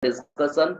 discussion.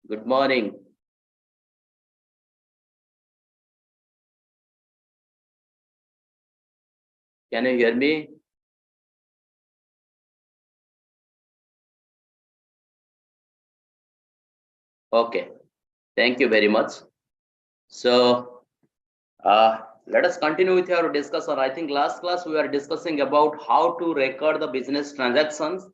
Good morning. Can you hear me? Okay. Thank you very much. So, let us continue with our discussion. I think last class we were discussing about how to record the business transactions.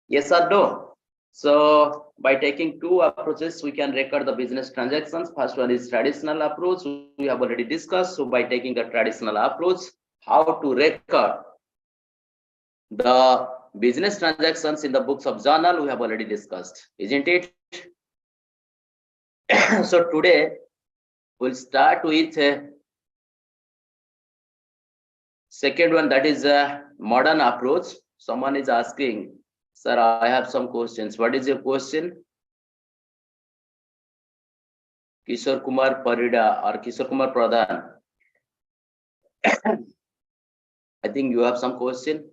Yes or no? So, by taking two approaches, we can record the business transactions. First one is traditional approach. We have already discussed. So, by taking the traditional approach, how to record the business transactions in the books of journal, we have already discussed, isn't it? So today we'll start with second one, that is a modern approach. Someone is asking, sir, I have some questions. What is your question? Kishore Kumar Parida or Kishore Kumar Pradhan? I think you have some question.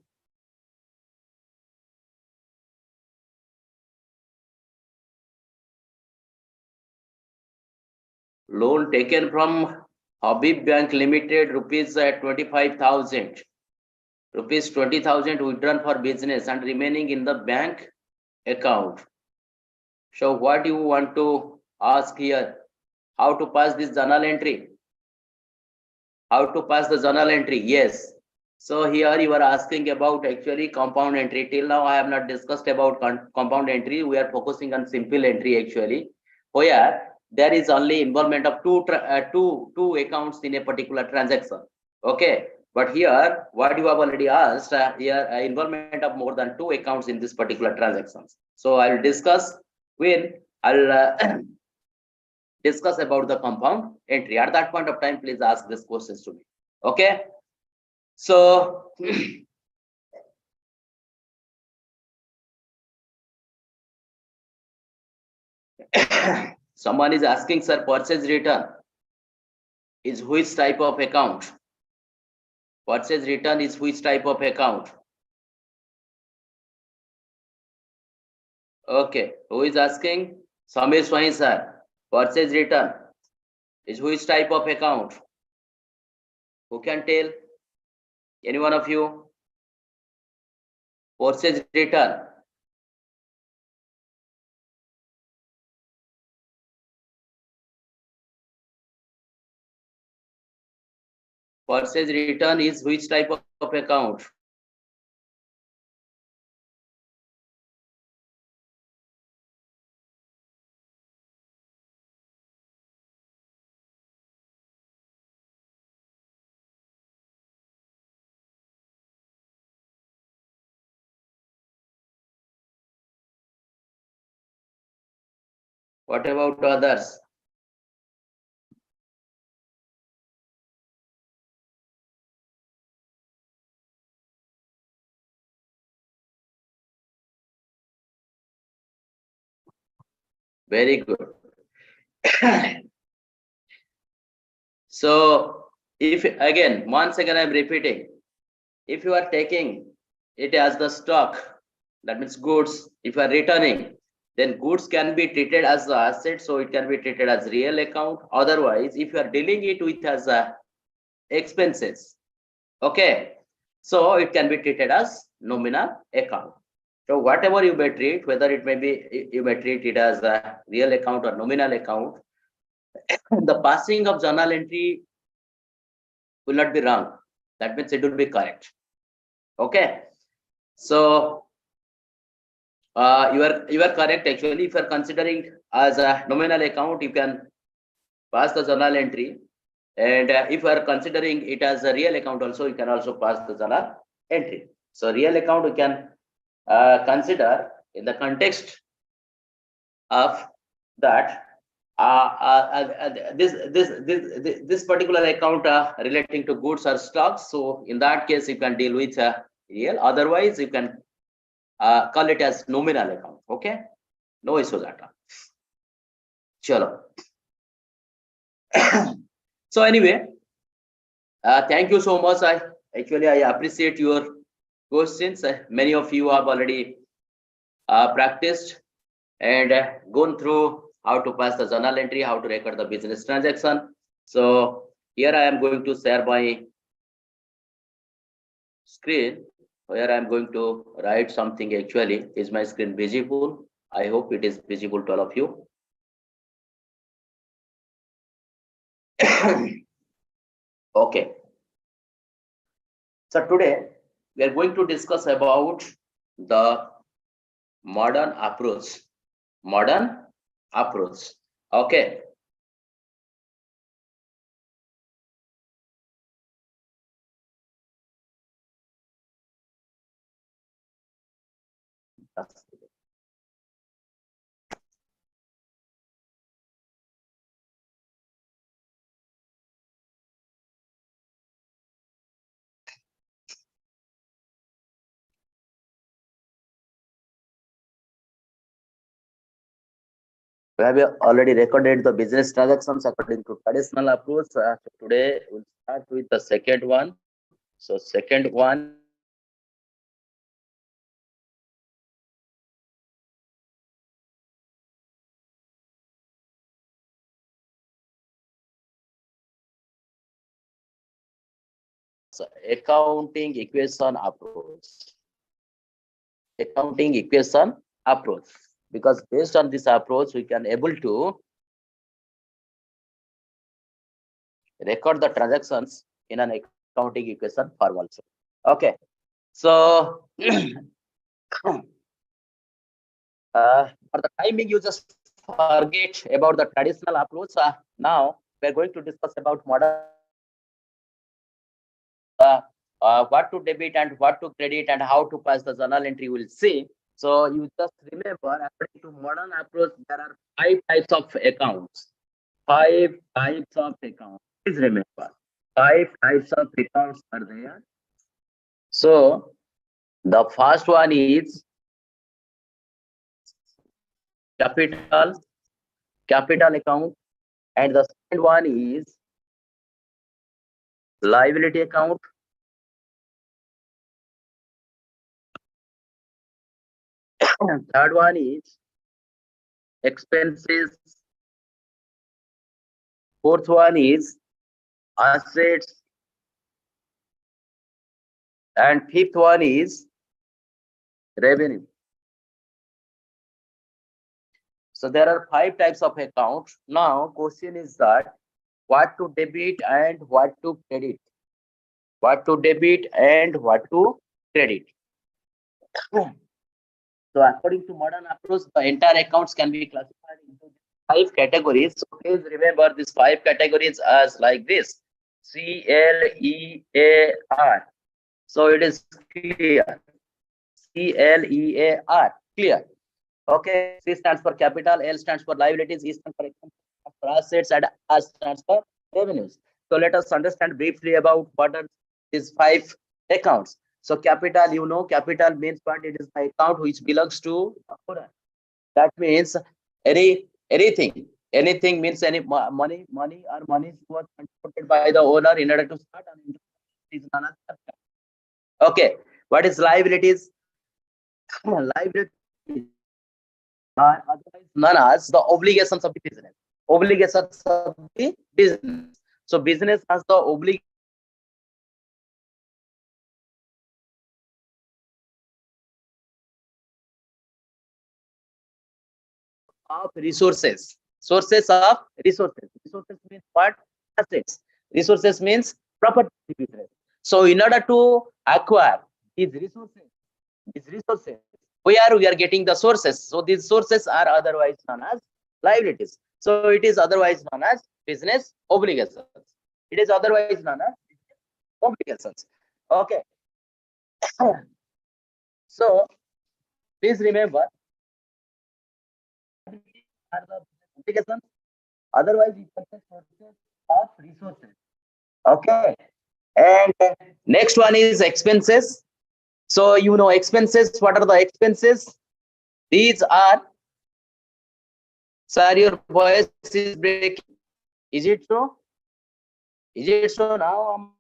Loan taken from Habib Bank Limited, rupees 25,000. Rupees 20,000 withdrawn for business and remaining in the bank account. So what you want to ask here? How to pass this journal entry? How to pass the journal entry? Yes. So here you are asking about actually compound entry. Till now I have not discussed about compound entry. We are focusing on simple entry actually. Where there is only involvement of two accounts in a particular transaction. Okay. But here what you have already asked, here involvement of more than two accounts in this particular transactions. So I will discuss when I'll discuss about the compound entry. At that point of time, please ask these questions to me. Okay. So someone is asking, sir, purchase return is which type of account? Purchase return is which type of account? Okay. Who is asking? Samir Swain, sir. Purchase return is which type of account? Who can tell? Any one of you? Purchase return Purchase return is which type of account? What about others? Very good. So if again, once again, I'm repeating, if you are taking it as the stock, that means goods, if you are returning, then goods can be treated as the asset, so it can be treated as real account. Otherwise, if you are dealing it with as a expenses, okay, so it can be treated as nominal account. So whatever you may treat, whether it may be, you may treat it as a real account or nominal account, the passing of journal entry will not be wrong. That means it will be correct. Okay. So you are correct actually. If you are considering as a nominal account, you can pass the journal entry, and if you are considering it as a real account also, you can also pass the journal entry. So real account we can consider in the context of that this particular account relating to goods or stocks. So in that case, you can deal with real. Otherwise, you can call it as nominal account. Okay, no issue that. Chalo. So anyway, thank you so much. I appreciate your questions. Many of you have already practiced and gone through how to pass the journal entry, how to record the business transaction. So here I am going to share my screen where I am going to write something. Actually, is my screen visible? I hope it is visible to all of you. Okay. So today we are going to discuss about the modern approach. Modern approach. Okay. We have already recorded the business transactions according to traditional approach. Today we'll start with the second one. So second one accounting equation approach. Accounting equation approach. Because based on this approach, we can able to record the transactions in an accounting equation form also. Okay. So for the timing, you just forget about the traditional approach. Now we're going to discuss about modern what to debit and what to credit and how to pass the journal entry. We'll see. So you just remember, according to modern approach, there are 5 types of accounts. 5 types of accounts. Please remember, 5 types of accounts are there. So the first one is capital account, and the second one is liability account. Third one is expenses. Fourth one is assets, and fifth one is revenue. So there are 5 types of accounts. Now question is that what to debit and what to credit. what to debit, and what to credit. So according to modern approach, the entire accounts can be classified into 5 categories. So please remember these 5 categories as like this: CLEAR. So it is clear. CLEAR. Clear. Okay. C stands for capital, L stands for liabilities, E stands for assets, and R stands for revenues. So let us understand briefly about what are these 5 accounts. So capital, you know, capital means what? It is the account which belongs to the owner. That means anything means any money or money was contributed by the owner in order to start an enterprise is known as capital. Okay. What is liabilities? Liabilities are otherwise known as the obligations of the business. Obligations of the business. So business has the obligation of resources. Sources of resources. Resources means what? Assets. Resources means property of the business. So in order to acquire these resources, where we are getting the sources. So these sources are otherwise known as liabilities. So it is otherwise known as business obligations. It is otherwise known as obligations. Okay. So please remember, are the obligations. Otherwise, you can say sources of resources. Okay. And next one is expenses. So you know expenses. What are the expenses? These are. Sir, your voice is breaking. Is it so? Is it so now?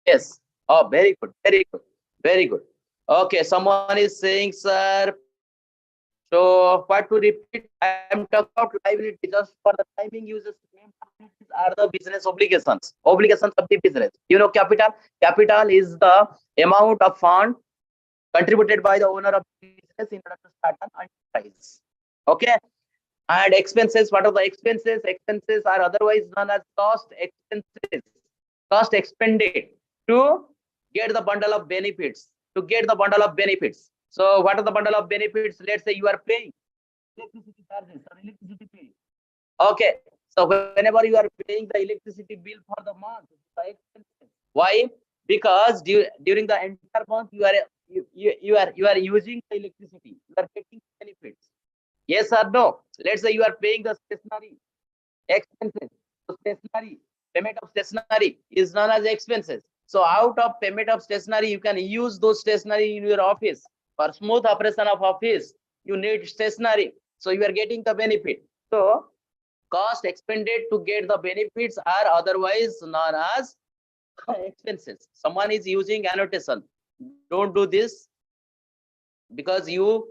Yes. Oh, very good. Very good. Very good. Okay. Someone is saying, sir. So what to repeat? I am talking about liability just for the timing uses. Are the business obligations. Obligations of the business. You know, capital. Capital is the amount of fund contributed by the owner of the business in order to start an enterprise. Okay. And expenses, what are the expenses? Expenses are otherwise known as cost expenses. Cost expended to get the bundle of benefits. To get the bundle of benefits. So what are the bundle of benefits? Let's say you are paying electricity charges or electricity bill. Okay. So whenever you are paying the electricity bill for the month, the expenses. Why? Because during the entire month you are using the electricity. You are getting benefits. Yes or no? Let's say you are paying the stationery expenses. So stationery, payment of stationery is known as expenses. So out of payment of stationery, you can use those stationery in your office. For smooth operation of office, you need stationery. So you are getting the benefit. So cost expended to get the benefits are otherwise known as expenses. Someone is using annotation. Don't do this because you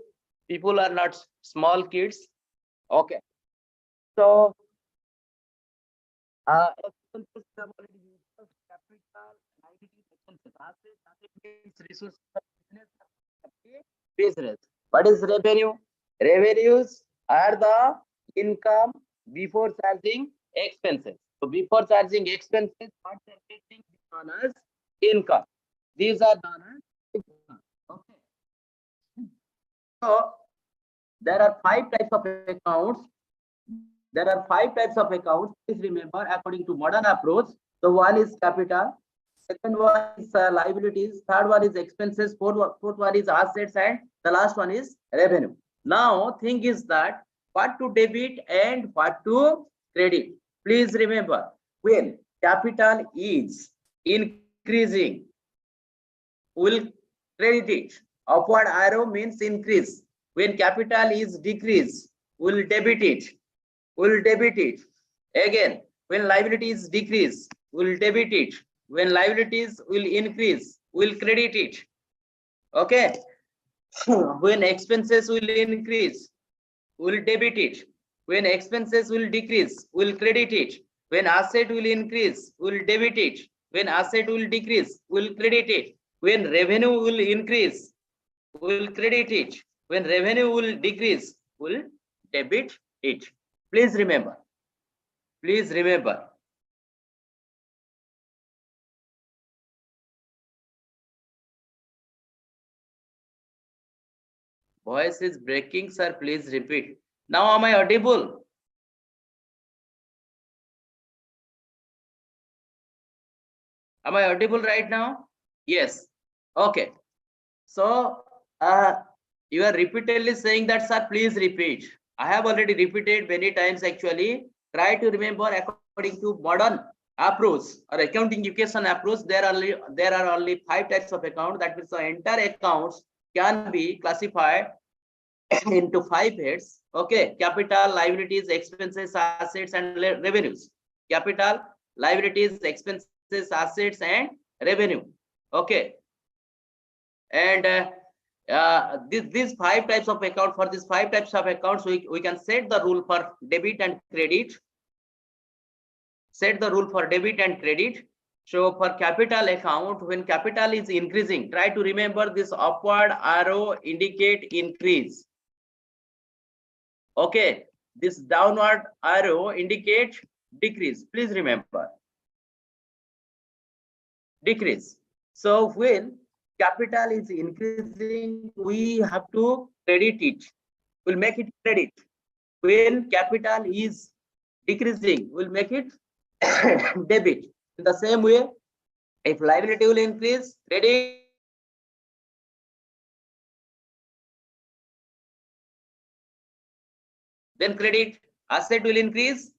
people are not small kids. Okay. So expenses have already used capital, liability, expenses. Asset means resources of business. What is revenue? Revenues are the income before charging expenses. So before charging expenses, what they are getting is known as income. These are known as income. Okay. So there are 5 types of accounts. There are 5 types of accounts. Please remember, according to modern approach, the one is capital, second one is liabilities, third one is expenses, fourth one is assets, and the last one is revenue. Now, thing is that what to debit and what to credit. Please remember, when capital is increasing, will credit it. Upward arrow means increase. When capital is decrease, will debit it. Will debit it. Again, when liabilities decrease, will debit it. When liabilities will increase, will credit it. Okay. When expenses will increase, will debit it. When expenses will decrease, will credit it. When asset will increase, will debit it. When asset will decrease, will credit it. When revenue will increase, will credit it. When revenue will decrease, will debit it. Please remember. Please remember. Voice is breaking, sir. Please repeat. Now, am I audible? Am I audible right now? Yes. Okay. So, you are repeatedly saying that, sir, please repeat. I have already repeated many times actually. Try to remember according to modern approach or accounting education approach. There are only 5 types of account. That means the entire accounts can be classified into 5 heads. Okay, capital, liabilities, expenses, assets, and revenues. Capital, liabilities, expenses, assets, and revenue. Okay, and these 5 types of account, for these 5 types of accounts, we can set the rule for debit and credit. Set the rule for debit and credit. So for capital account, when capital is increasing, try to remember this upward arrow indicate increase. Okay, this downward arrow indicate decrease. Please remember, decrease. So when capital is increasing, we have to credit it. We'll make it credit. When capital is decreasing, we'll make it debit. In the same way, if liability will increase, credit. Then credit, asset will increase,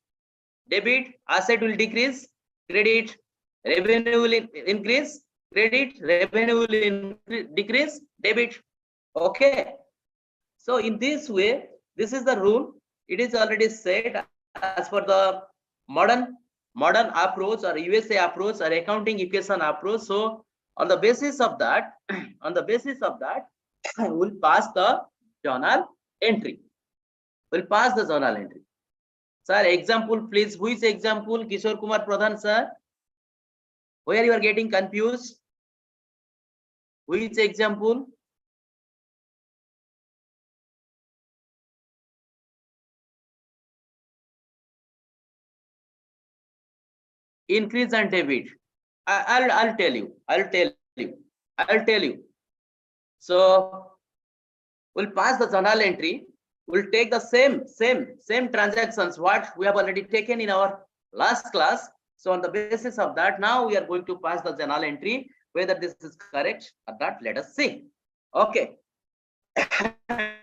debit, asset will decrease, credit, revenue will increase, credit, revenue will decrease, debit. Okay. So in this way, this is the rule. It is already said as for the modern approach or USA approach or accounting equation approach. So on the basis of that, we'll pass the journal entry. We'll pass the journal entry. Sir, example, please. Which example, Kishore Kumar Pradhan, sir? Where you are getting confused? Which example? Increase and debit. I'll tell you. So we'll pass the journal entry. We'll take the same transactions what we have already taken in our last class. So on the basis of that, now we are going to pass the journal entry. Whether this is correct or not, let us see. Okay.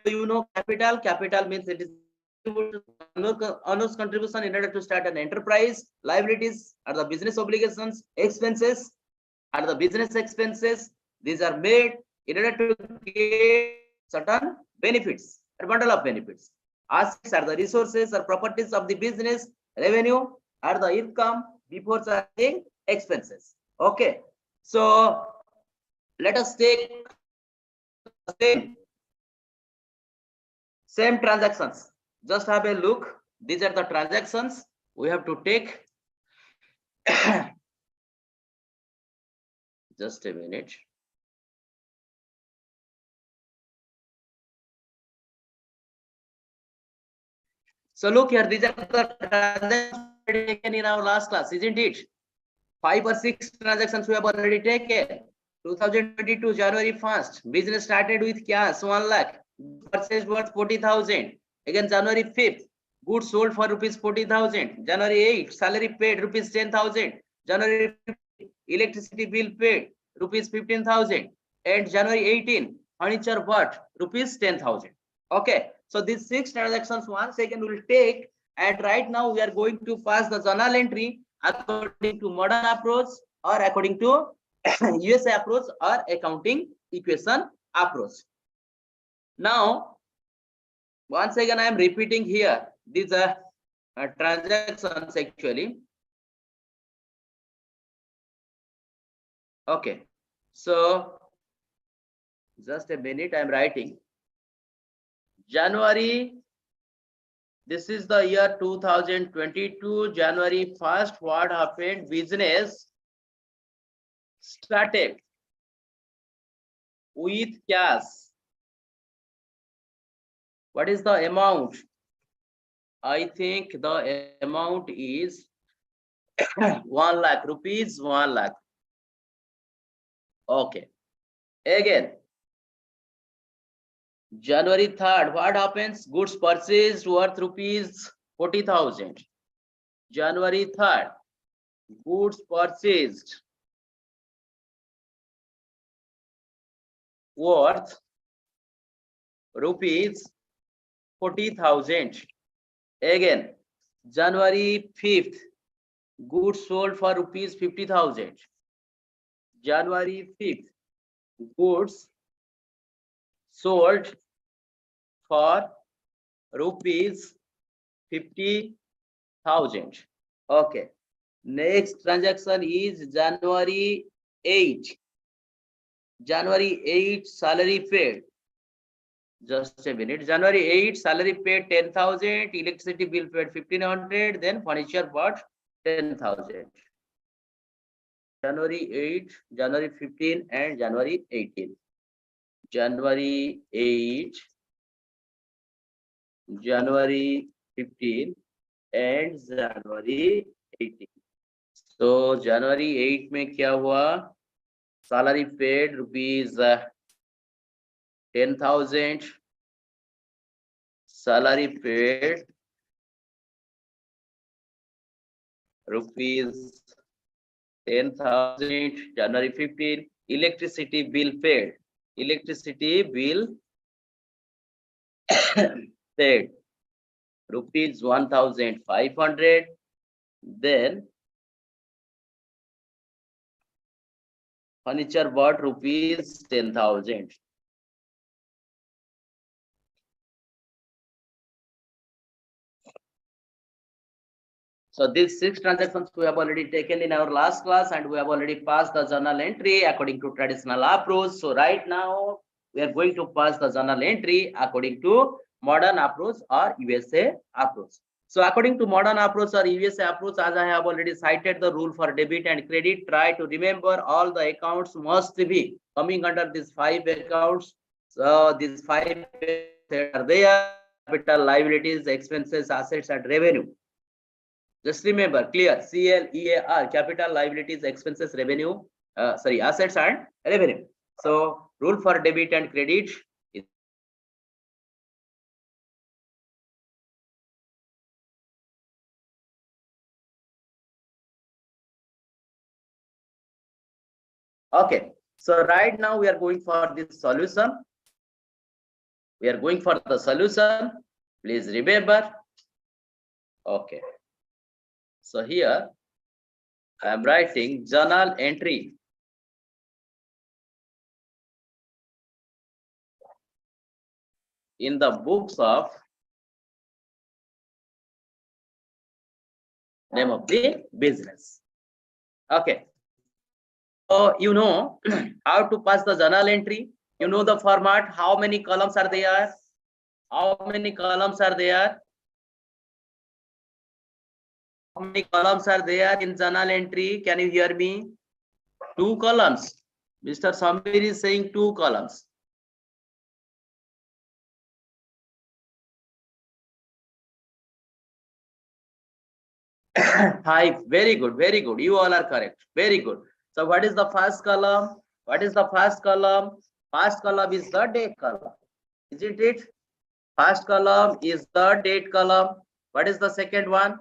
You know, capital means it is owner's contribution in order to start an enterprise. Liabilities are the business obligations. Expenses are the business expenses. These are made in order to get certain benefits, a bundle of benefits. Assets are the resources or properties of the business. Revenue are the income before charging expenses. Okay, so let us take same transactions. Just have a look. These are the transactions we have to take. Just a minute. So look here, these are the transactions taken in our last class, isn't it? 5 or 6 transactions we have already taken. 2022 January 1st, business started with cash 1 lakh, purchase worth 40,000. Again January 5th, goods sold for rupees 40,000. January 8th, salary paid rupees 10,000. January 15th, electricity bill paid rupees 15,000. And January 18th, furniture bought rupees 10,000. Okay, so these 6 transactions once again we will take, and right now we are going to pass the journal entry according to modern approach or according to USA approach or accounting equation approach. Now, once again, I am repeating here these are transactions actually. Okay, so just a minute, I am writing. January, this is the year 2022, January 1st, what happened? Business started with cash. What is the amount? I think the amount is 1 lakh rupees, 1 lakh. Okay. Again, January 3rd, what happens? Goods purchased worth rupees 40,000. January 3rd, goods purchased worth rupees 40,000. Again, January 5th, goods sold for rupees 50,000. January 5th, goods sold for rupees 50,000. Okay. Next transaction is January 8. January 8 salary paid. Just a minute. January 8 salary paid 10,000, electricity bill paid 1,500, then furniture bought 10,000. January 8, January 15, and January 18. January 8, January 15, and January 18. So January 8 में क्या हुआ? Salary paid rupees 10,000. Salary paid rupees 10,000. January 15. Electricity bill paid. Electricity bill paid rupees 1,500. Then furniture bought rupees 10,000. So these 6 transactions we have already taken in our last class, and we have already passed the journal entry according to traditional approach. So right now we are going to pass the journal entry according to modern approach or USA approach. So according to modern approach or USA approach, as I have already cited the rule for debit and credit, try to remember all the accounts must be coming under these 5 accounts. So these 5 are there: capital, liabilities, expenses, assets, and revenue. Just remember, clear, CLEAR, capital, liabilities, expenses, revenue, assets and revenue. So rule for debit and credit is okay. So right now we are going for this solution. We are going for the solution. Please remember. Okay. So here I am writing journal entry. In the books of name of the business. Okay. So you know how to pass the journal entry. You know the format. How many columns are there? How many columns are there? How many columns are there in journal entry? Can you hear me? 2 columns. Mr. Samir is saying 2 columns. Five. Very good. Very good. You all are correct. Very good. So what is the first column? What is the first column? First column is the date column. Isn't it? First column is the date column. What is the second one?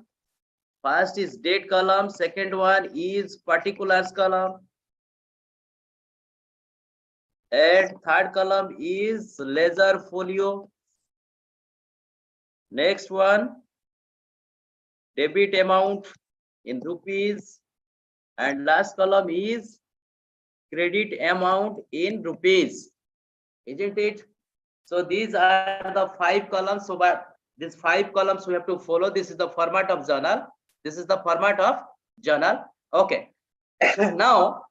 First is date column. Second one is particulars column. And third column is ledger folio. Next one, debit amount in rupees. And last column is credit amount in rupees. Isn't it? So these are the 5 columns. So but these 5 columns we have to follow. This is the format of journal. This is the format of journal. Okay. Now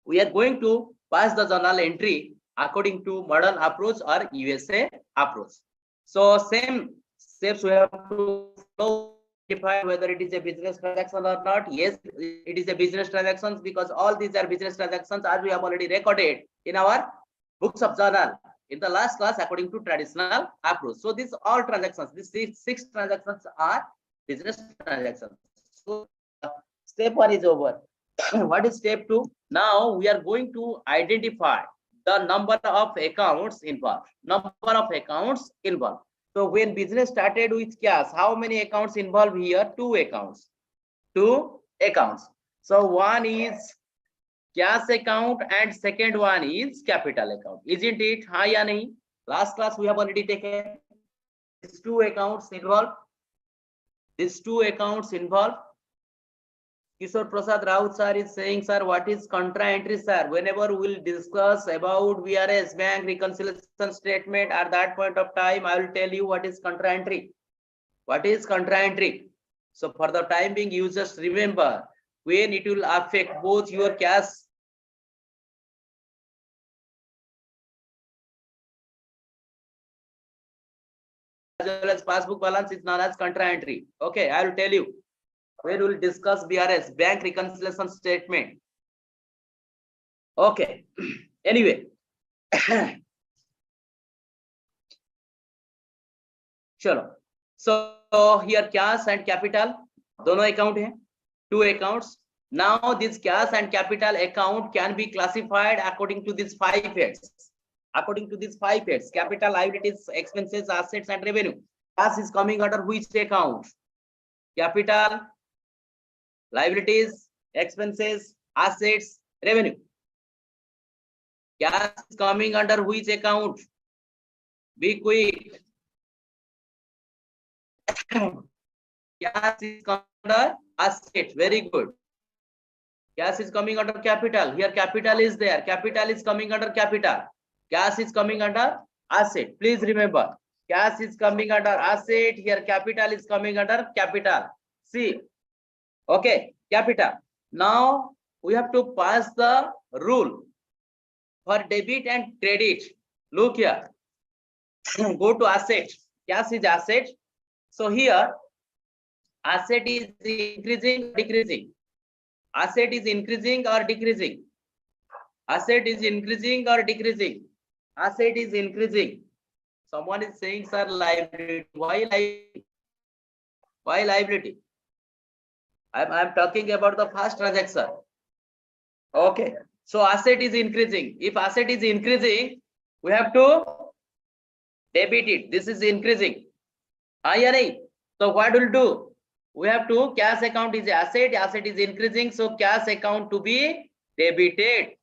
we are going to pass the journal entry according to modern approach or USA approach. So same steps we have to follow, whether it is a business transaction or not. Yes, it is a business transaction because all these are business transactions as we have already recorded in our books of journal in the last class according to traditional approach. So these all transactions, these 6 transactions are business transactions. So step 1 is over. What is step 2? Now we are going to identify the number of accounts involved. Number of accounts involved. So when business started with cash, how many accounts involved here? Two accounts. Two accounts. So one is cash account and second one is capital account. Isn't it? Hi ya nahi? Last class we have already taken these two accounts involved. These two accounts involved. Kishore Prasad Raut sir is saying, sir, what is contra entry, sir? Whenever we will discuss about VRS bank reconciliation statement, at that point of time, I will tell you what is contra entry. What is contra entry? So for the time being, you just remember when it will affect both your cash as well as passbook balance is known as contra entry. Okay, I will tell you. We will discuss BRS, bank reconciliation statement. Okay. Anyway. चलो. So here cash and capital, दोनों account हैं, two accounts. Now this cash and capital account can be classified according to these five heads. According to these five heads: capital, liabilities, expenses, assets, and revenue. Cash is coming under which account? Capital, liabilities, expenses, assets, revenue. Cash is coming under which account? Be quick. Cash is coming under asset. Very good. Cash is coming under capital. Here capital is there. Capital is coming under capital. Cash is coming under asset. Please remember, cash is coming under asset. Here capital is coming under capital. See. Okay, capital. Now we have to pass the rule for debit and credit. Look here. Go to asset. Cash is asset. So here asset is increasing or decreasing? Asset is increasing or decreasing? Asset is increasing or decreasing? Asset is increasing. Someone is saying, sir, liability. Why liability? Why liability? I'm talking about the first transaction. Okay. So asset is increasing. If asset is increasing, we have to debit it. This is increasing. So what will do? We have to, cash account is asset. Asset is increasing. So cash account to be debited.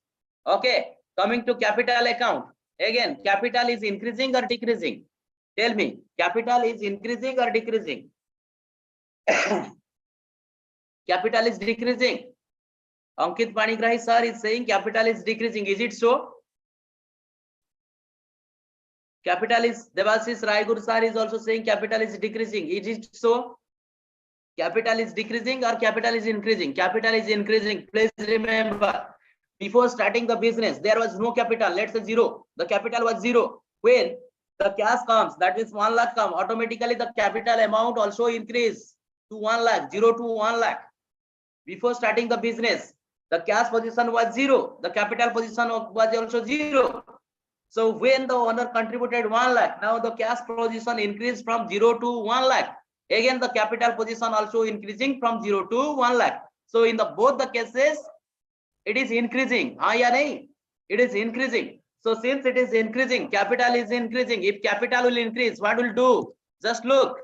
Okay. Coming to capital account. Again, capital is increasing or decreasing? Tell me, capital is increasing or decreasing? Capital is decreasing. Ankit Panigrahi sir is saying capital is decreasing. Is it so? Capital is, Devasis Raigur sir is also saying capital is decreasing. Is it so? Capital is decreasing or capital is increasing? Capital is increasing. Please remember, before starting the business, there was no capital. Let's say zero. The capital was zero. When the cash comes, that means 1 lakh come, automatically the capital amount also increase to 1 lakh, 0 to 1 lakh. Before starting the business, the cash position was zero. The capital position was also zero. So when the owner contributed 1 lakh, now the cash position increased from 0 to 1 lakh. Again, the capital position also increasing from 0 to 1 lakh. So in the both the cases, it is increasing. It is increasing. So since it is increasing, capital is increasing. If capital will increase, what will do? Just look.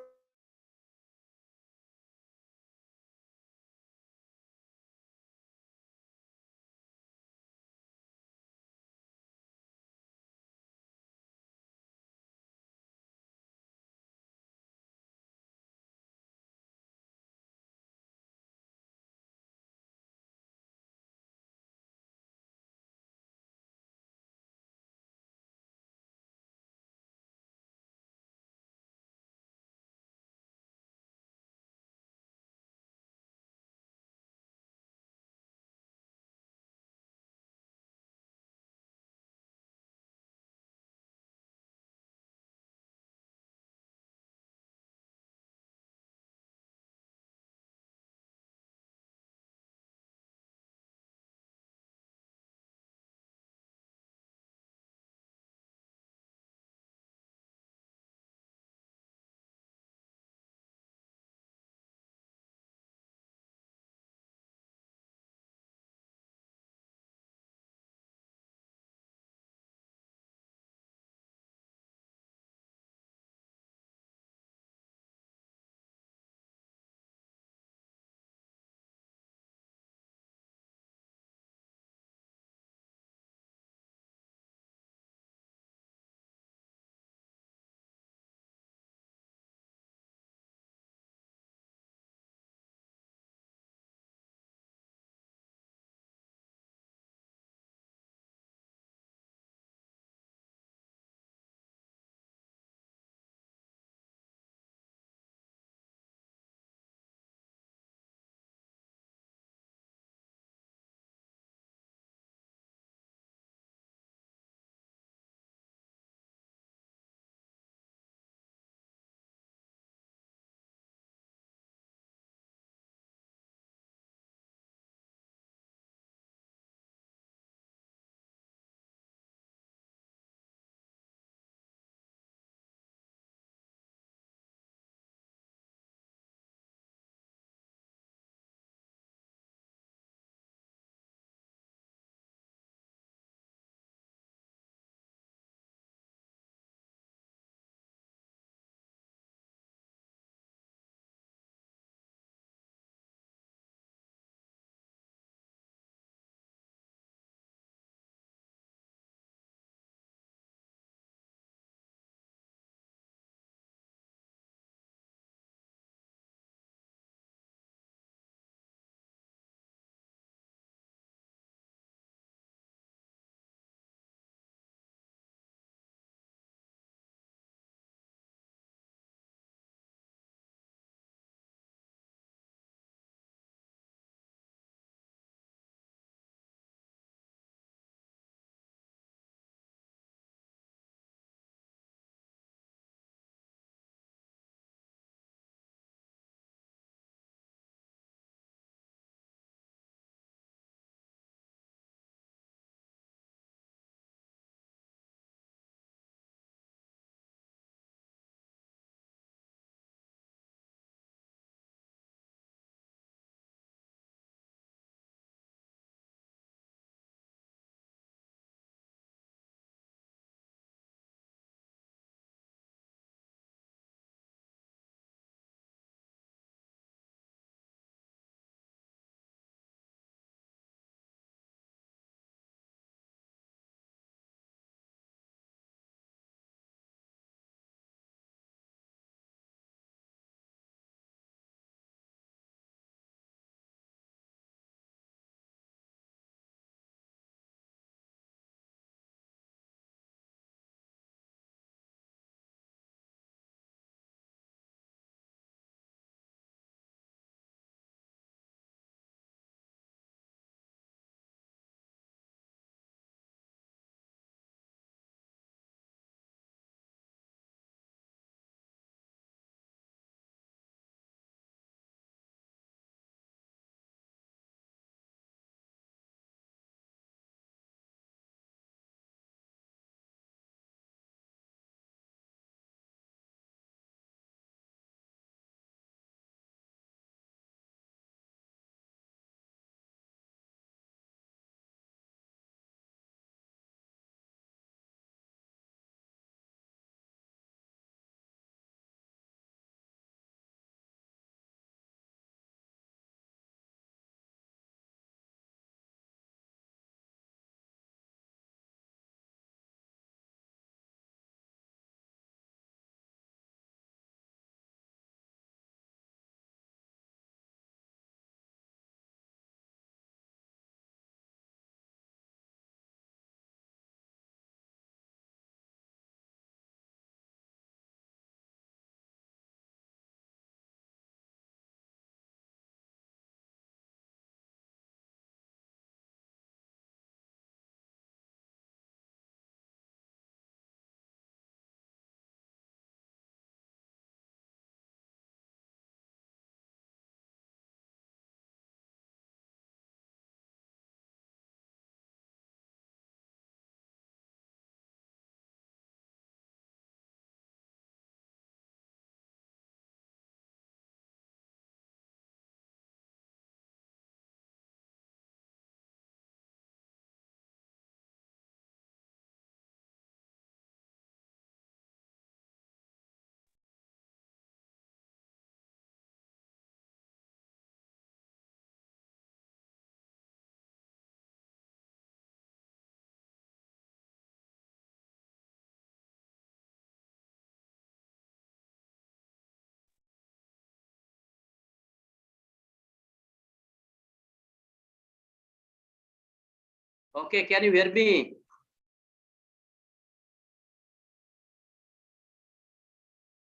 Okay, can you hear me?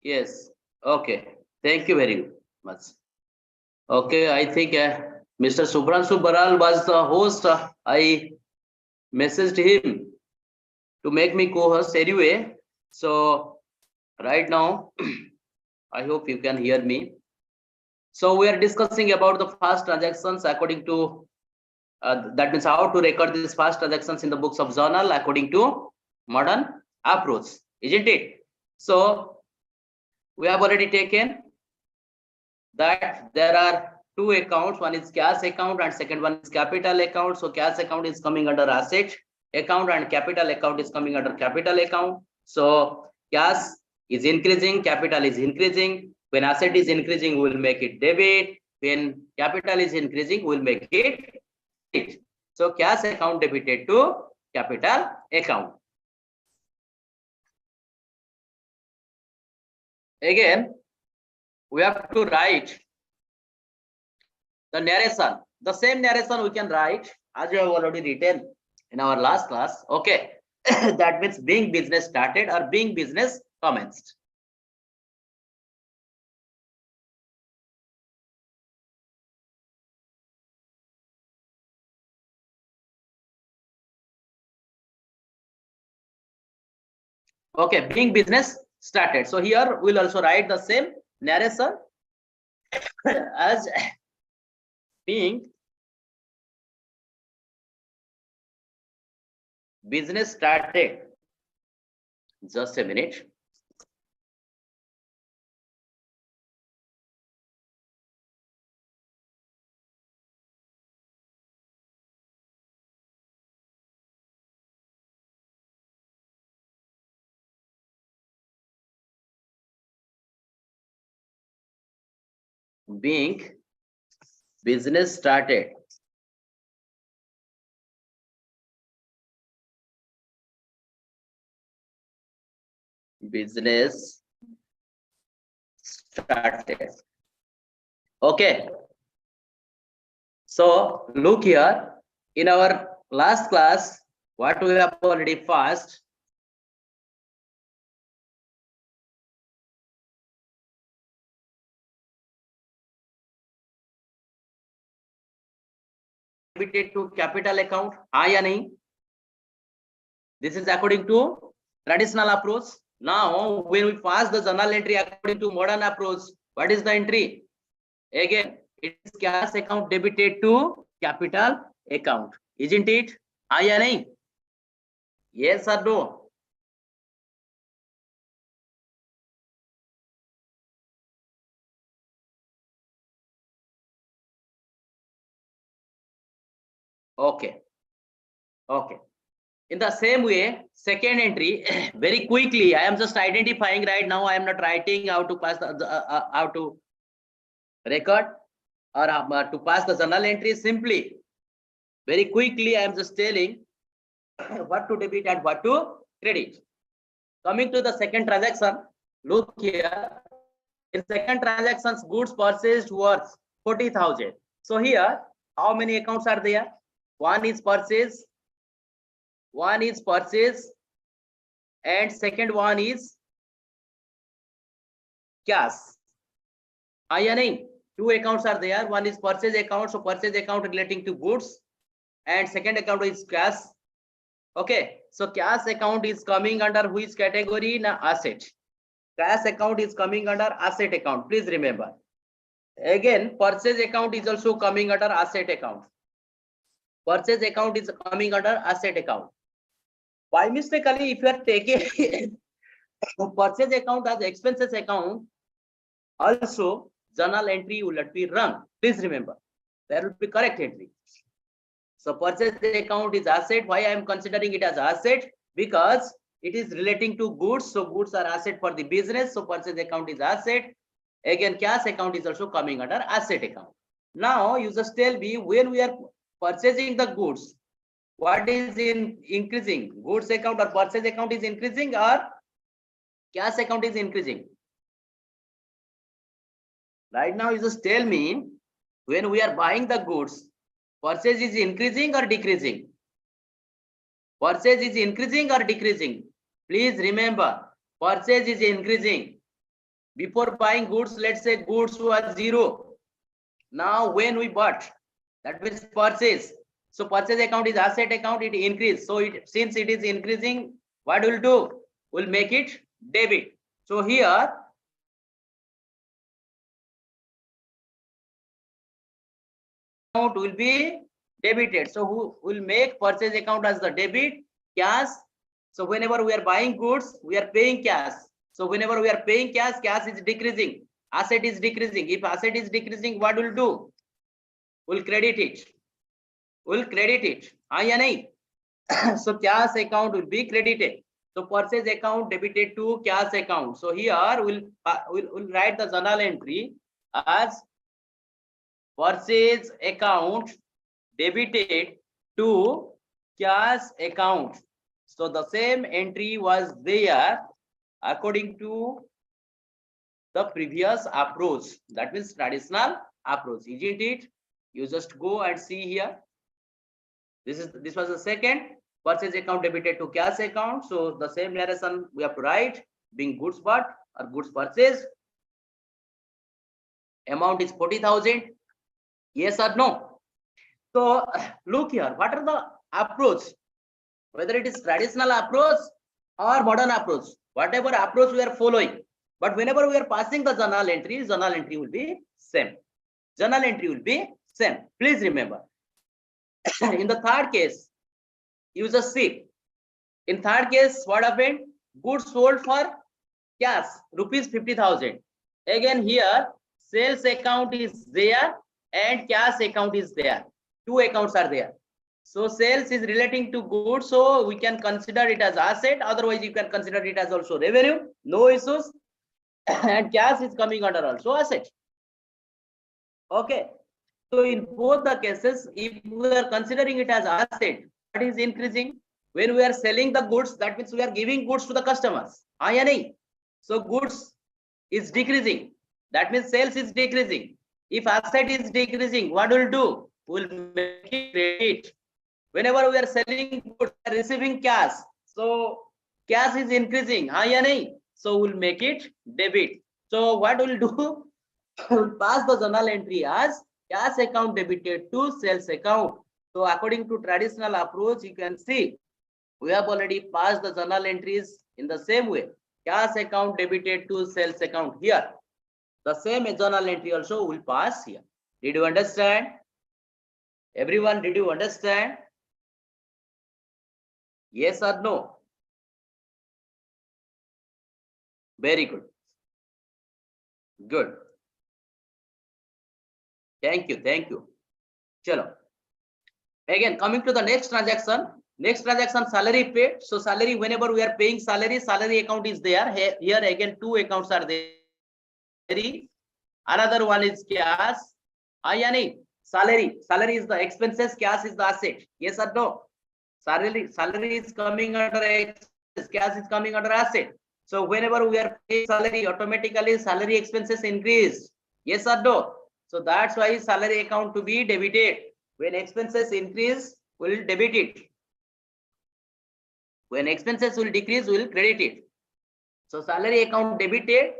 Yes. Okay. Thank you very much. Okay, I think Mr. Subhranshu Baral was the host. I messaged him to make me co-host anyway. So right now, I hope you can hear me. So we are discussing about the fast transactions according to that means how to record these fast transactions in the books of journal according to modern approach, isn't it? So we have already taken that there are two accounts, one is cash account and second one is capital account. So cash account is coming under asset account and capital account is coming under capital account. So cash is increasing, capital is increasing. When asset is increasing, we will make it debit. When capital is increasing, we will make it credit. So cash account debited to capital account. Again, we have to write the narration. The same narration we can write as we have already written in our last class. Okay. That means being business started or being business commenced. Okay, being business started. So here we'll also write the same narration as being business started. Just a minute. Being business started. Business started. Okay. So look here, in our last class, what we have already passed. Debited to capital account, हाँ या नहीं? This is according to traditional approach. Now, when we pass the journal entry according to modern approach, what is the entry? Again, it is cash account debited to capital account, isn't it? हाँ या नहीं? Yes or no? Okay. Okay. In the same way, second entry, very quickly, I am just identifying right now. I am not writing how to pass how to record or to pass the journal entry. Simply, very quickly, I am just telling what to debit and what to credit. Coming to the second transaction, look here. In second transactions, goods purchased worth 40,000. So here, how many accounts are there? One is purchase, and second one is cash. Two accounts are there. One is purchase account, so purchase account relating to goods, and second account is cash. Okay, so cash account is coming under which category? Na asset. Cash account is coming under asset account. Please remember. Again, purchase account is also coming under asset account. Purchase account is coming under asset account. By mistakenly, if you are taking purchase account as expenses account, also journal entry will not be wrong. Please remember, there will be correct entry. So purchase account is asset. Why I am considering it as asset? Because it is relating to goods. So goods are asset for the business. So purchase account is asset. Again, cash account is also coming under asset account. Now you just tell me, when we are purchasing the goods, what is increasing? Goods account or purchase account is increasing or cash account is increasing? Right now you just tell me, when we are buying the goods, purchase is increasing or decreasing? Purchase is increasing or decreasing? Please remember, purchase is increasing. Before buying goods, let's say goods was 0. Now when we bought, that means purchase. So purchase account is asset account, it increase. So since it is increasing, what we'll do? We'll make it debit. So here, account will be debited. So who will make purchase account as the debit? Cash. So whenever we are buying goods, we are paying cash. So whenever we are paying cash, cash is decreasing. Asset is decreasing. If asset is decreasing, what will do? We'll credit it. We'll credit it. So cash account will be credited. So purchase account debited to cash account. So here we'll write the journal entry as purchase account debited to cash account. So the same entry was there according to the previous approach. That means traditional approach, isn't it? You just go and see here. This was the second purchase account debited to cash account. So the same narration we have to write, being goods bought or goods purchased. Amount is 40,000. Yes or no? So look here, what are the approach? Whether it is traditional approach or modern approach, whatever approach we are following. But whenever we are passing the journal entry will be same. Journal entry will be same. Please remember. In the third case, you just see. In third case, what happened? Goods sold for cash, rupees 50,000. Again here, sales account is there and cash account is there. Two accounts are there. So sales is relating to goods, so we can consider it as asset. Otherwise, you can consider it as also revenue. No issues. And cash is coming under also asset. Okay. So in both the cases, if we are considering it as asset, what is increasing? When we are selling the goods, that means we are giving goods to the customers. So goods is decreasing. That means sales is decreasing. If asset is decreasing, what will do? We'll make it credit. Whenever we are selling goods, we are receiving cash. So cash is increasing. So we'll make it debit. So what we'll do? We'll pass the journal entry as cash account debited to sales account. So according to traditional approach, you can see we have already passed the journal entries in the same way. Cash account debited to sales account here. The same journal entry also will pass here. Did you understand? Everyone, did you understand? Yes or no? Very good. Good. Thank you. Thank you. Chalo. Again, coming to the next transaction. Next transaction, salary paid. So salary, whenever we are paying salary, salary account is there. Here again, two accounts are there. Another one is cash. Salary. Salary is the expenses, cash is the asset. Yes or no? Salary is coming under expenses, cash is coming under asset. So whenever we are paying salary, automatically salary expenses increase. Yes or no? So that's why salary account to be debited. When expenses increase, we will debit it. When expenses will decrease, we will credit it. So salary account debited,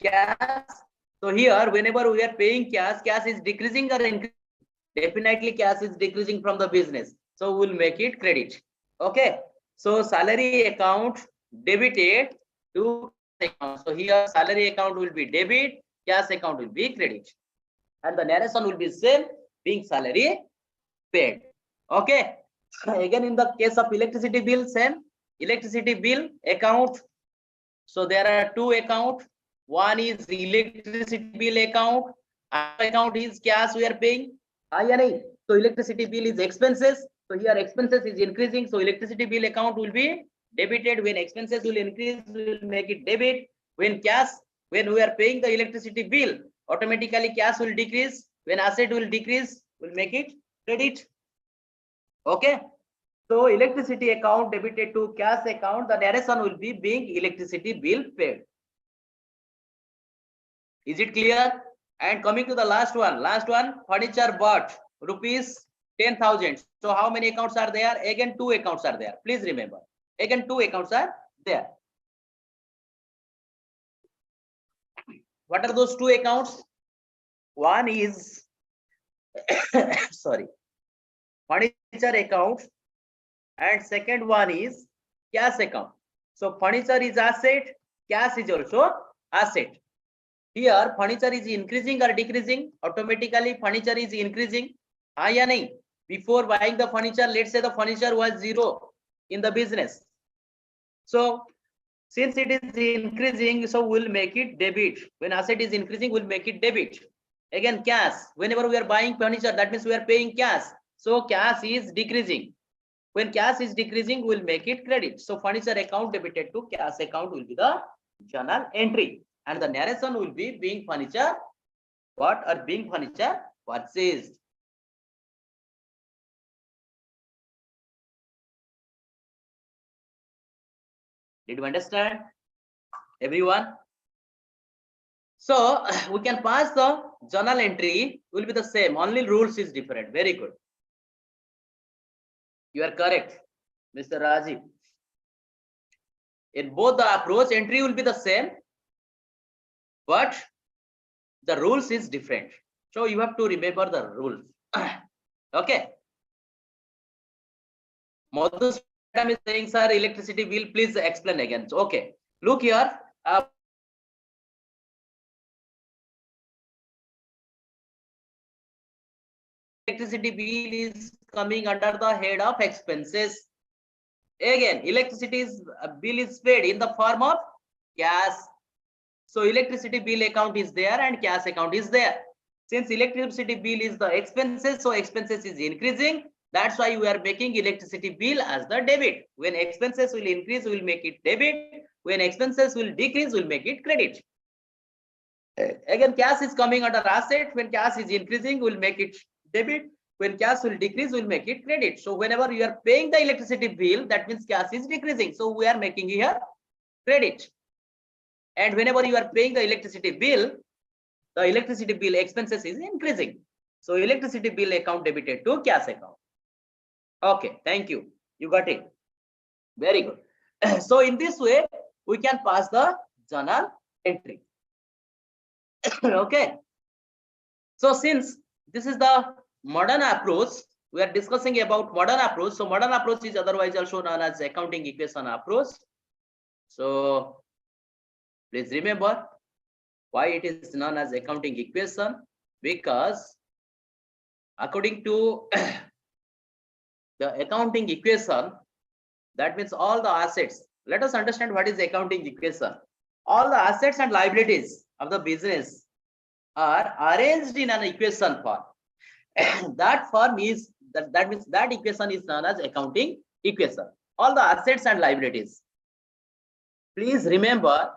cash. So here, whenever we are paying cash, cash is decreasing or increasing. Definitely cash is decreasing from the business. So we'll make it credit. Okay. So salary account debited to account. So here salary account will be debit, cash account will be credit. And the narration will be same, being salary paid. Okay. Again, in the case of electricity bill, same. Electricity bill account. So there are two accounts. One is electricity bill account. Another account is cash we are paying. So electricity bill is expenses. So here expenses is increasing. So electricity bill account will be debited. When expenses will increase, we will make it debit. When we are paying the electricity bill, automatically cash will decrease. When asset will decrease, we'll make it credit. Okay. So electricity account debited to cash account, the narration will be being electricity bill paid. Is it clear? And coming to the last one, furniture bought rupees 10,000. So how many accounts are there? Again, 2 accounts are there. Please remember. Again, 2 accounts are there. What are those 2 accounts? One is sorry, furniture account, and second one is cash account. So furniture is asset, cash is also asset. Here furniture is increasing or decreasing? Automatically furniture is increasing. Ya nahi? Before buying the furniture, let's say the furniture was 0 in the business. So since it is increasing, so we'll make it debit. When asset is increasing, we'll make it debit. Again, cash. Whenever we are buying furniture, that means we are paying cash. So cash is decreasing. When cash is decreasing, we'll make it credit. So furniture account debited to cash account will be the journal entry. And the narration will be being furniture what or being furniture purchased. Did you understand, everyone? So we can pass the journal entry will be the same, only rules is different. Very good. You are correct, Mr. Rajiv. In both the approach, entry will be the same, but the rules is different. So you have to remember the rules. Okay. Madhus madam is saying, sir, electricity bill, please explain again. So, okay. Look here. Electricity bill is coming under the head of expenses. Again, electricity bill is paid in the form of cash. So electricity bill account is there and cash account is there. Since electricity bill is the expenses, so expenses is increasing. That's why we are making electricity bill as the debit. When expenses will increase, we will make it debit. When expenses will decrease, we'll make it credit. Again, cash is coming under asset. When cash is increasing, we'll make it debit. When cash will decrease, we'll make it credit. So whenever you are paying the electricity bill, that means cash is decreasing. So we are making here credit. And whenever you are paying the electricity bill expenses is increasing. So electricity bill account debited to cash account. Okay, thank you. You got it. Very good. So in this way, we can pass the journal entry. Okay. So since this is the modern approach, we are discussing about modern approach. So modern approach is otherwise also known as accounting equation approach. So please remember why it is known as accounting equation, because according to the accounting equation, that means all the assets. Let us understand what is accounting equation. All the assets and liabilities of the business are arranged in an equation form. That form is that means that equation is known as accounting equation. All the assets and liabilities. Please remember,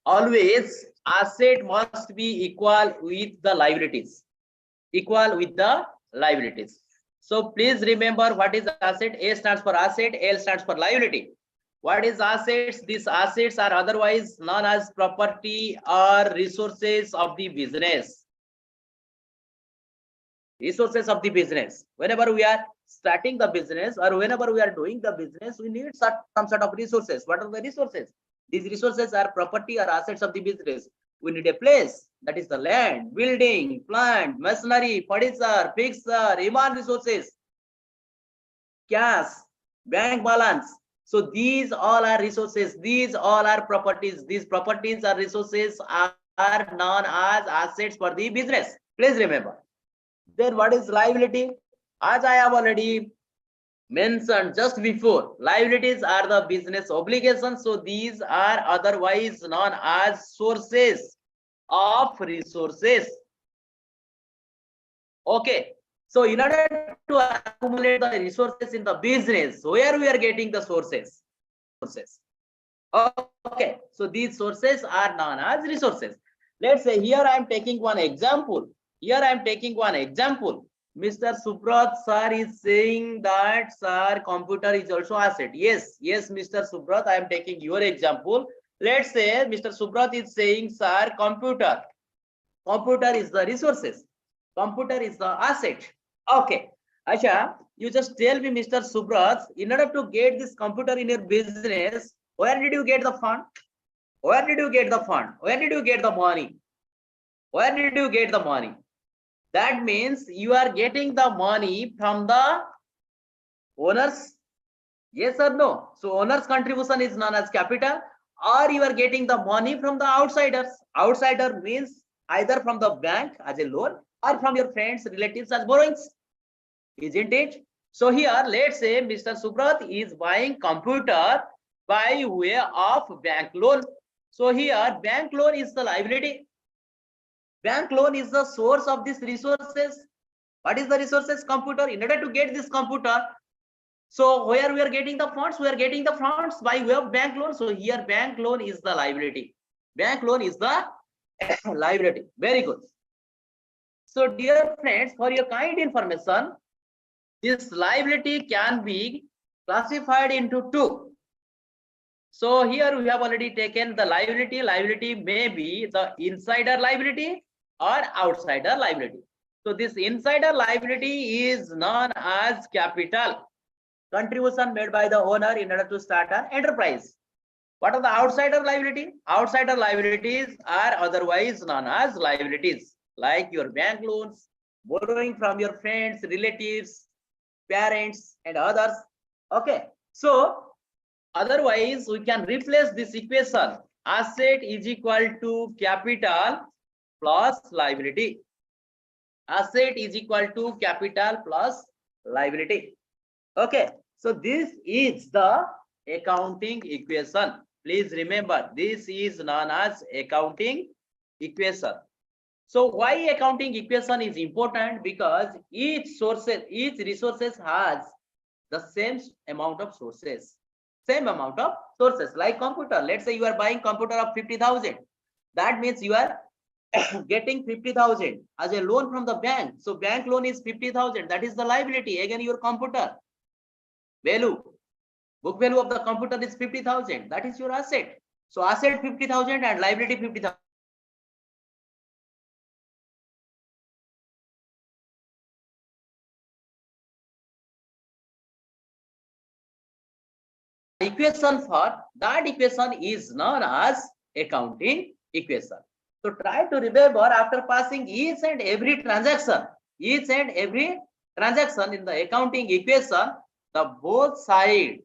always asset must be equal with the liabilities. Equal with the liabilities. So please remember what is asset. A stands for asset, L stands for liability. What is assets? These assets are otherwise known as property or resources of the business. Resources of the business. Whenever we are starting the business or whenever we are doing the business, we need some sort of resources. What are the resources? These resources are property or assets of the business. We need a place, that is the land, building, plant, machinery, furniture, fixture, human resources, cash, bank balance. So these all are resources. These all are properties. These properties or resources are known as assets for the business. Please remember. Then what is liability? As I have already mentioned just before, liabilities are the business obligations. So these are otherwise known as sources of resources. Okay. So in order to accumulate the resources in the business, where we are getting the sources? Okay. So these sources are known as resources. Let's say here I am taking one example. Mr. Subrat sir is saying that, sir, computer is also asset. Yes, Mr. Subrat, I am taking your example. Let's say Mr. Subrat is saying, sir, computer is the resources. Computer is the asset. Okay. Acha, you just tell me, Mr. Subrat, in order to get this computer in your business, where did you get the fund? Where did you get the fund? Where did you get the money? Where did you get the money? That means you are getting the money from the owners. Yes or no? So owner's contribution is known as capital, or you are getting the money from the outsiders. Outsider means either from the bank as a loan or from your friends, relatives as borrowings. Isn't it? So here, let's say Mr. Subrat is buying computer by way of bank loan. So here, bank loan is the liability. Bank loan is the source of these resources. What is the resources? Computer. In order to get this computer, so where we are getting the funds? We are getting the funds by way of bank loan. So here, bank loan is the liability. Bank loan is the liability. Very good. So dear friends, for your kind information, this liability can be classified into two. So here we have already taken the liability. Liability may be the insider liability or outsider liability. So this insider liability is known as capital, contribution made by the owner in order to start an enterprise. What are the outsider liability? Outsider liabilities are otherwise known as liabilities, like your bank loans, borrowing from your friends, relatives, parents, and others. Okay, so otherwise we can replace this equation. Asset is equal to capital plus liability. Asset is equal to capital plus liability. Okay, so this is the accounting equation. Please remember, this is known as accounting equation. So why accounting equation is important? Because each resources has the same amount of sources. Same amount of sources, like computer. Let's say you are buying computer of 50,000. That means you are getting 50,000 as a loan from the bank. So bank loan is 50,000. That is the liability. Again, your computer value, book value of the computer is 50,000. That is your asset. So asset 50,000 and liability 50,000. Equation for that equation is known as accounting equation. So try to remember, after passing each and every transaction in the accounting equation, the both side,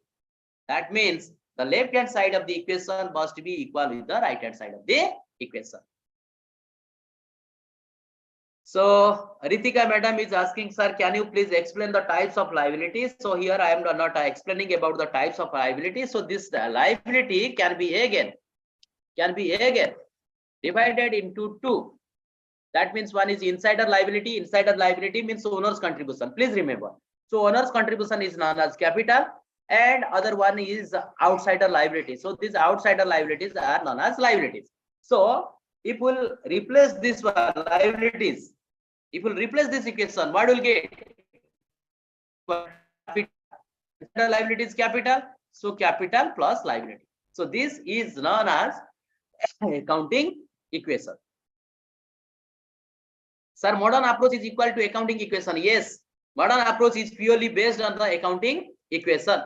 that means the left hand side of the equation must be equal with the right hand side of the equation. So Ritika madam is asking, sir, can you please explain the types of liabilities? So here I am not explaining about the types of liabilities. So this liability can be again divided into two. That means one is insider liability. Insider liability means owner's contribution. Please remember. So owner's contribution is known as capital, and other one is outsider liability. So these outsider liabilities are known as liabilities. So if we'll replace this one, liabilities, if we'll replace this equation, what will get? Capital, liability is capital. So capital plus liability. So this is known as accounting equation. Sir, modern approach is equal to accounting equation. Yes, modern approach is purely based on the accounting equation.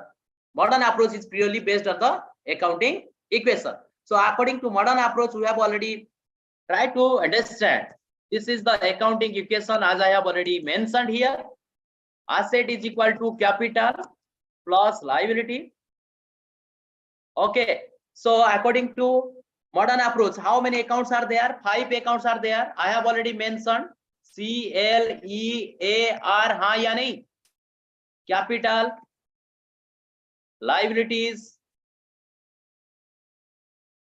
Modern approach is purely based on the accounting equation. So according to modern approach, we have already tried to understand. This is the accounting equation as I have already mentioned here. Asset is equal to capital plus liability. Okay, so according to modern approach, how many accounts are there? 5 accounts are there. I have already mentioned CLEAR, ha ya nahi? Capital, liabilities,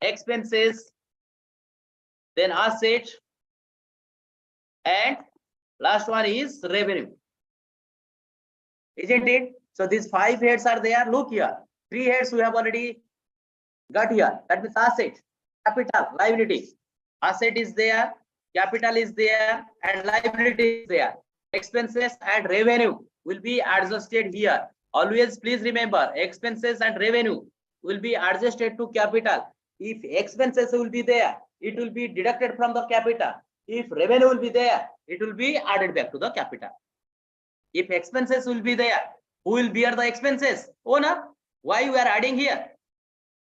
expenses, then asset, and last one is revenue. Isn't it? So these 5 heads are there. Look here, 3 heads we have already got here. That means asset, capital, liability. Asset is there, capital is there, and liability is there. Expenses and revenue will be adjusted here. Always please remember, expenses and revenue will be adjusted to capital. If expenses will be there, it will be deducted from the capital. If revenue will be there, it will be added back to the capital. If expenses will be there, who will bear the expenses? Owner. Why we are adding here?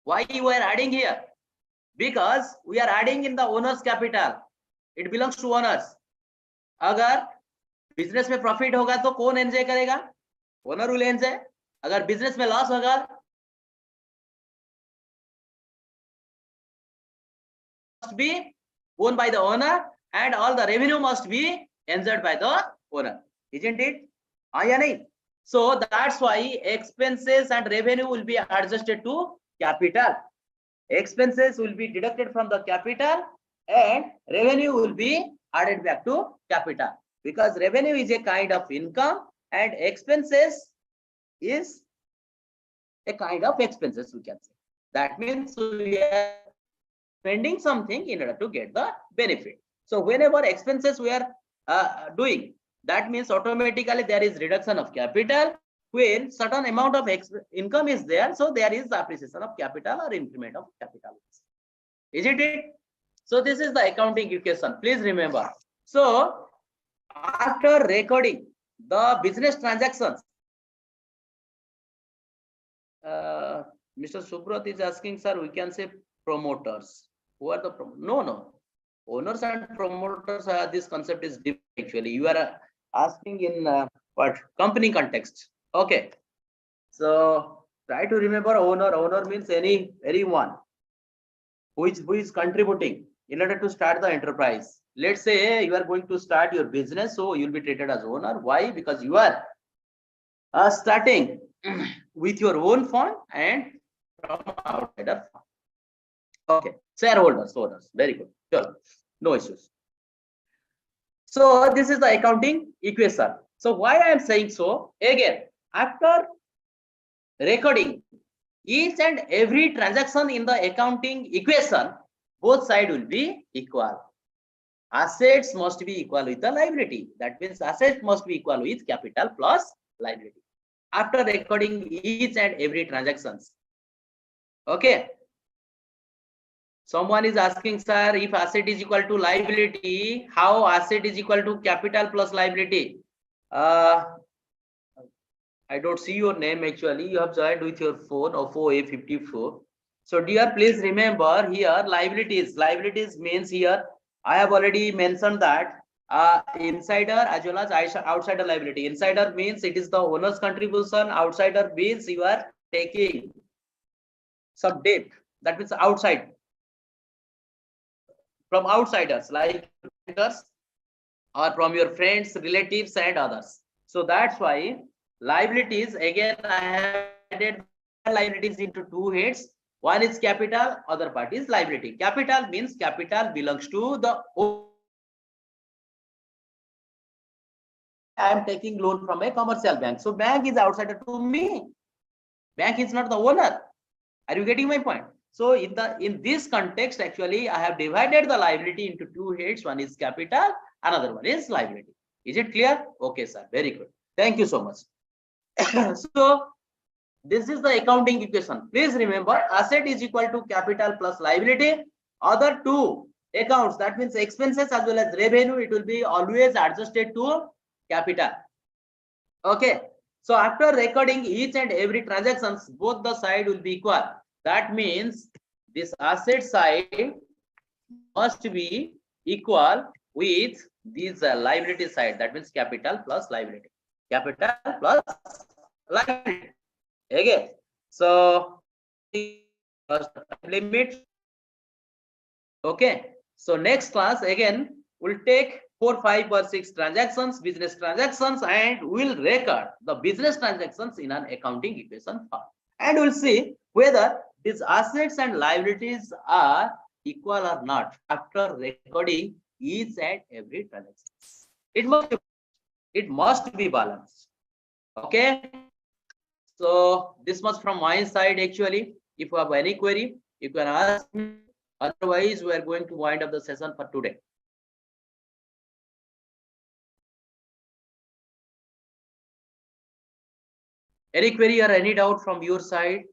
Why you are adding here? Because we are adding in the owner's capital. It belongs to owners. अगर business में profit होगा तो कौन enjoy करेगा? Owner will enjoy. अगर business में loss होगा must be owned by the owner and all the revenue must be enjoyed by the owner, isn't it? या नहीं? So that's why expenses and revenue will be adjusted to capital. Expenses will be deducted from the capital and revenue will be added back to capital, because revenue is a kind of income and expenses is a kind of expenses, we can say. That means we are spending something in order to get the benefit. So whenever expenses we are doing, that means automatically there is reduction of capital. When certain amount of income is there, so there is the appreciation of capital or increment of capital. Isn't it? So this is the accounting equation. Please remember. So after recording the business transactions, Mr. Subrat is asking, sir, we can say promoters. Who are the promoters? No. Owners and promoters, this concept is different actually. You are asking in what? Company context. Okay. So try to remember owner. Owner means anyone who is contributing in order to start the enterprise. Let's say you are going to start your business, so you'll be treated as owner. Why? Because you are starting with your own fund and from outsider fund. Okay, shareholders, owners, very good. Sure. No issues. So this is the accounting equation. So why I am saying so? Again, after recording each and every transaction in the accounting equation, both sides will be equal. Assets must be equal with the liability. That means assets must be equal with capital plus liability. After recording each and every transactions. Okay. Someone is asking, sir, if asset is equal to liability, how asset is equal to capital plus liability? I don't see your name actually. You have joined with your phone of 4A54. So dear, please remember here liabilities. Liabilities means here I have already mentioned that insider as well as outsider liability. Insider means it is the owner's contribution. Outsider means you are taking some debt. That means outside. From outsiders like vendors or from your friends, relatives and others. So that's why liabilities, again I have added liabilities into two heads. One is capital, other part is liability. Capital means capital belongs to the owner. I am taking loan from a commercial bank. So bank is outsider to me. Bank is not the owner. Are you getting my point? So in this context, actually, I have divided the liability into two heads. One is capital, another one is liability. Is it clear? Okay, sir. Very good. Thank you so much. So this is the accounting equation. Please remember, asset is equal to capital plus liability. Other two accounts, that means expenses as well as revenue, it will be always adjusted to capital. Okay. So after recording each and every transactions, both the side will be equal. That means this asset side must be equal with this liability side. That means capital plus liability. Capital plus liability. Okay. So limit. Okay. So next class again we'll take 4, 5 or 6 transactions, business transactions, and we'll record the business transactions in an accounting equation form. And we'll see whether these assets and liabilities are equal or not after recording each and every transaction. It must be balanced. Okay. So this much from my side actually. If you have any query, you can ask me. Otherwise, we are going to wind up the session for today. Any query or any doubt from your side?